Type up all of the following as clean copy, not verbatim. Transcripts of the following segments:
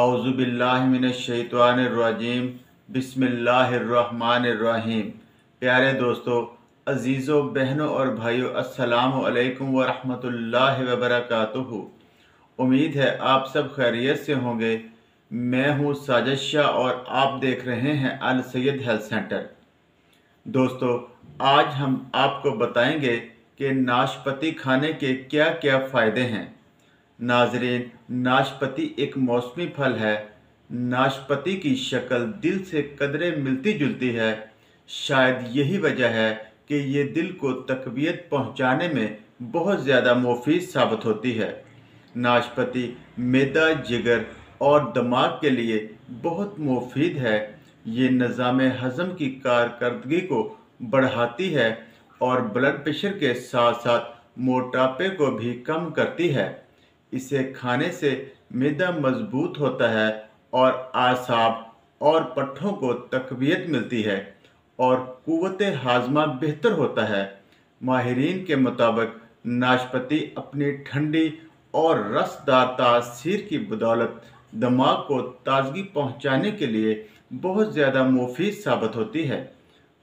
औज़ुबिल्लाहिमिनश्शैतानिर्रजीम बिस्मिल्लाहिर्रहमानिर्रहीम। प्यारे दोस्तों, अजीज़ों, बहनों और भाइयों, अस्सलामु अलैकुम वरहमतुल्लाहि वबरकातुहू। उम्मीद है आप सब खैरियत से होंगे। मैं हूँ साजिद शाह और आप देख रहे हैं अल सैयद हेल्थ सेंटर। दोस्तों, आज हम आपको बताएंगे कि नाशपाती खाने के क्या क्या फ़ायदे हैं। नाजरीन, नाशपाती एक मौसमी फल है। नाशपाती की शक्ल दिल से कदरे मिलती जुलती है। शायद यही वजह है कि ये दिल को तकवीत पहुंचाने में बहुत ज़्यादा मुफीद साबित होती है। नाशपाती मैदा, जिगर और दिमाग के लिए बहुत मुफीद है। ये निज़ाम हज़म की कारकर्दगी को बढ़ाती है और ब्लड प्रेशर के साथ साथ मोटापे को भी कम करती है। इसे खाने से मैदा मजबूत होता है और आसाब और पट्ठों को तकवीत मिलती है और कुव्वत हाजमा बेहतर होता है। माहिरीन के मुताबिक नाशपाती अपनी ठंडी और रसदार तासीर की बदौलत दिमाग को ताजगी पहुंचाने के लिए बहुत ज़्यादा मुफीद साबित होती है।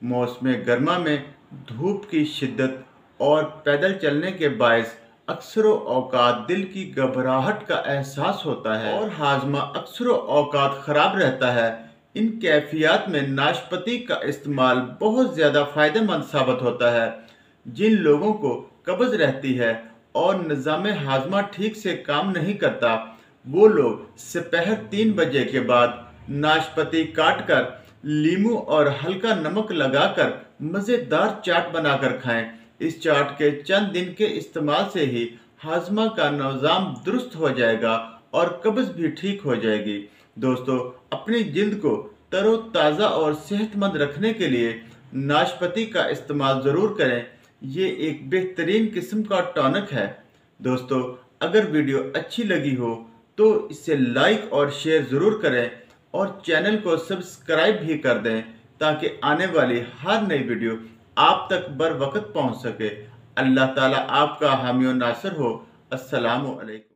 मौसम गर्मा में धूप की शिद्दत और पैदल चलने के बायस अक्सर औकात दिल की घबराहट का एहसास होता है और हाजमा अक्सर औकात ख़राब रहता है। इन कैफियत में नाशपाती का इस्तेमाल बहुत ज़्यादा फ़ायदेमंद साबित होता है। जिन लोगों को कब्ज़ रहती है और निज़ाम हाजमा ठीक से काम नहीं करता, वो लोग दोपहर 3 बजे के बाद नाशपाती काट कर लीमू और हल्का नमक लगाकर मज़ेदार चाट बनाकर खाएं। इस चाट के चंद दिन के इस्तेमाल से ही हाजमा का निज़ाम दुरुस्त हो जाएगा और कब्ज़ भी ठीक हो जाएगी। दोस्तों, अपनी जिल्द को तरोताज़ा और सेहतमंद रखने के लिए नाशपाती का इस्तेमाल ज़रूर करें। ये एक बेहतरीन किस्म का टॉनिक है। दोस्तों, अगर वीडियो अच्छी लगी हो तो इसे लाइक और शेयर ज़रूर करें और चैनल को सब्सक्राइब भी कर दें ताकि आने वाली हर नई वीडियो आप तक बर वक्त पहुँच सके। अल्लाह ताला आपका हामी और नासिर हो। अस्सलामु अलैकुम।